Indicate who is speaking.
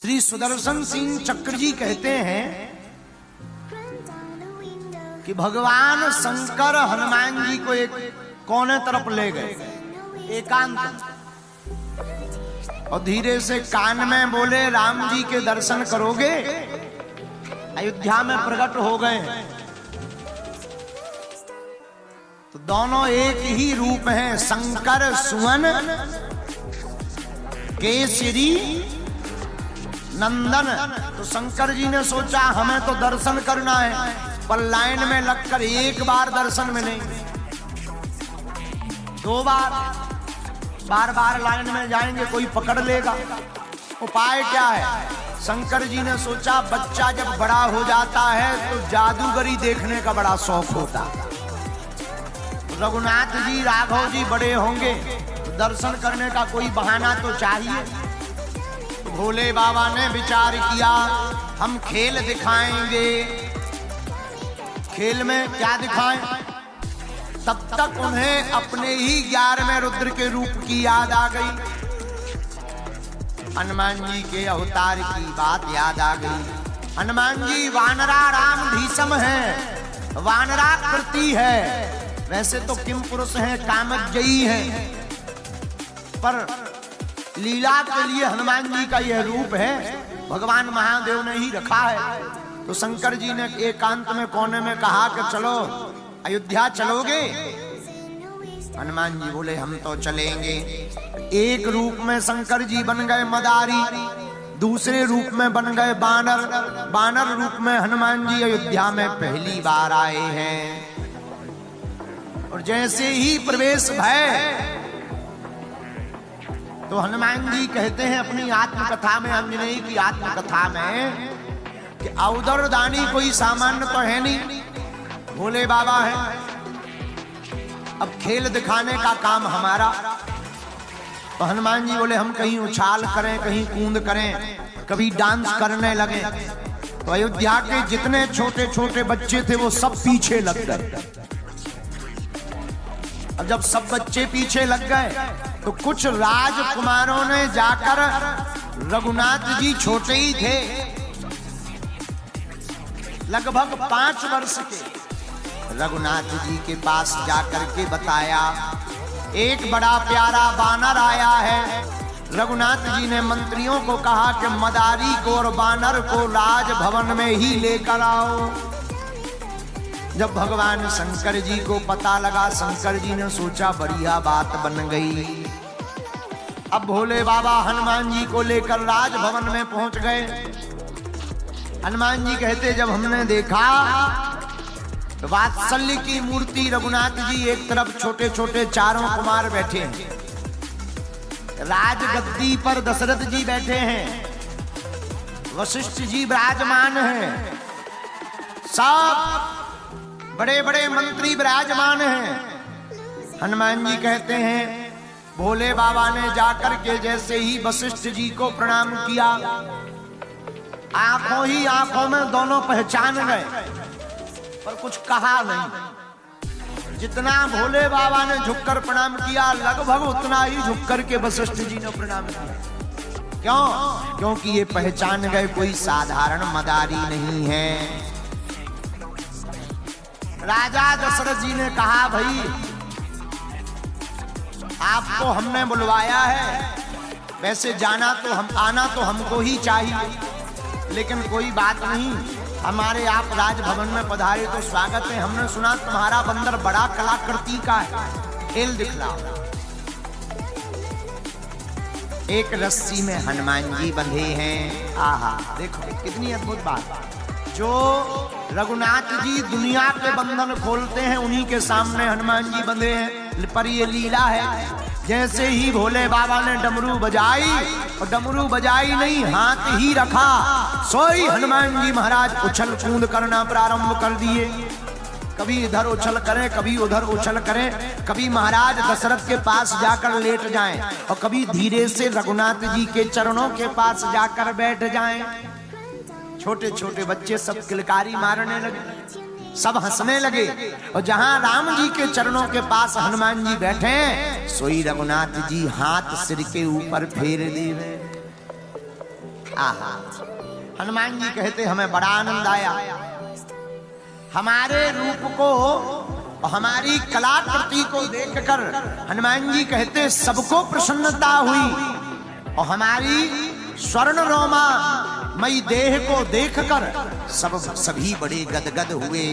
Speaker 1: श्री सुदर्शन सिंह चक्र जी कहते हैं कि भगवान शंकर हनुमान जी को एक कोने तरफ ले गए एकांत, और धीरे से कान में बोले राम जी के दर्शन करोगे, अयोध्या में प्रकट हो गए। तो दोनों एक ही रूप हैं, शंकर सुवन केसरी नंदन। तो शंकर जी ने सोचा हमें तो दर्शन करना है, पर लाइन में लगकर एक बार दर्शन मिलेंगे, दो बार बार लाइन में जाएंगे कोई पकड़ लेगा। उपाय क्या है? शंकर जी ने सोचा बच्चा जब बड़ा हो जाता है तो जादूगरी देखने का बड़ा शौक होता है। रघुनाथ जी राघव जी बड़े होंगे तो दर्शन करने का कोई बहाना तो चाहिए। तो भोले बाबा ने विचार किया हम खेल दिखाएंगे। खेल में क्या दिखाएं? तब तक उन्हें अपने ही 11वें रुद्र के रूप की याद आ गई। हनुमान जी के अवतार की बात याद आ गई। हनुमान जी वानरा राम भीषम है, वानराकृति है। वैसे तो किम पुरुष हैं, कामजयी हैं, पर लीला के लिए हनुमान जी का यह रूप है, भगवान महादेव ने ही रखा है। तो शंकर जी ने एकांत में कोने में कहा कि चलो अयोध्या चलोगे? हनुमान जी बोले हम तो चलेंगे। एक रूप में शंकर जी बन गए मदारी, दूसरे रूप में बन गए बानर, बानर रूप में हनुमान जी अयोध्या में पहली बार आए हैं। और जैसे ही प्रवेश भय तो हनुमान जी कहते हैं अपनी आत्मकथा में, अंजनेय की आत्मकथा में, कि औदर दानी कोई सामान्य तो है नहीं, भोले बाबा है। अब खेल दिखाने का काम हमारा। तो हनुमान जी बोले हम कहीं उछाल करें, कहीं कूद करें, कभी डांस करने लगे। तो अयोध्या के जितने छोटे छोटे बच्चे थे वो सब पीछे लग गए। अब जब सब बच्चे पीछे लग गए तो कुछ राजकुमारों ने जाकर, रघुनाथ जी छोटे ही थे, लगभग 5 वर्ष के, रघुनाथ जी के पास जाकर के बताया एक बड़ा प्यारा बानर आया है। रघुनाथ जी ने मंत्रियों को कहा कि मदारी को और बानर को राजभवन में ही लेकर आओ। जब भगवान शंकर जी को पता लगा, शंकर जी ने सोचा बढ़िया बात बन गई। अब भोले बाबा हनुमान जी को लेकर राजभवन में पहुंच गए। हनुमान जी कहते जब हमने देखा तो वात्सल्य की मूर्ति रघुनाथ जी एक तरफ, छोटे छोटे चारों कुमार बैठे हैं, राजगद्दी पर दशरथ जी बैठे हैं, वशिष्ठ जी विराजमान हैं, सब बड़े बड़े मंत्री विराजमान हैं। हनुमान जी कहते हैं भोले बाबा ने जाकर के जैसे ही वशिष्ठ जी को प्रणाम किया, आंखों ही आंखों में दोनों पहचान गए, पर कुछ कहा नहीं। जितना भोले बाबा ने झुककर प्रणाम किया, लगभग उतना ही झुककर के वशिष्ठ जी ने प्रणाम किया। क्यों? क्योंकि ये पहचान गए कोई साधारण मदारी नहीं है। राजा दशरथ जी ने कहा भाई आपको हमने बुलवाया है, वैसे आना तो हमको ही चाहिए, लेकिन कोई बात नहीं, हमारे आप राजभवन में पधारे तो स्वागत है। हमने सुना तुम्हारा बंदर बड़ा कलाकृति का है, खेल दिखलाओ। एक रस्सी में हनुमान जी बंधे हैं। आहा, देखो कितनी अद्भुत बात। जो रघुनाथ जी दुनिया के बंधन खोलते हैं उन्हीं के सामने हनुमान जी बंधे हैं। पर ये लीला है, जैसे ही भोले बाबा ने डमरू बजाई, और डमरू बजाई नहीं हाथ ही रखा, सोई हनुमान जी महाराज उछल कूद करना प्रारंभ कर दिए। कभी इधर उछल करें, कभी उधर उछल करें, कभी महाराज दशरथ के पास जाकर लेट जाएं, और कभी धीरे से रघुनाथ जी के चरणों के पास जाकर बैठ जाएं। छोटे छोटे बच्चे सब किलकारी मारने लगे, सब हंसने लगे, और जहां राम जी के चरणों के पास हनुमान जी बैठे, सोई रघुनाथ जी हाथ सिर के ऊपर फेर दे। आहा, हनुमान जी कहते हमें बड़ा आनंद आया, हमारे रूप को और हमारी कलाकृति को देखकर हनुमान जी कहते सबको प्रसन्नता हुई, और हमारी स्वर्ण रोमा मई देह को देखकर सभी बड़े गदगद हुए।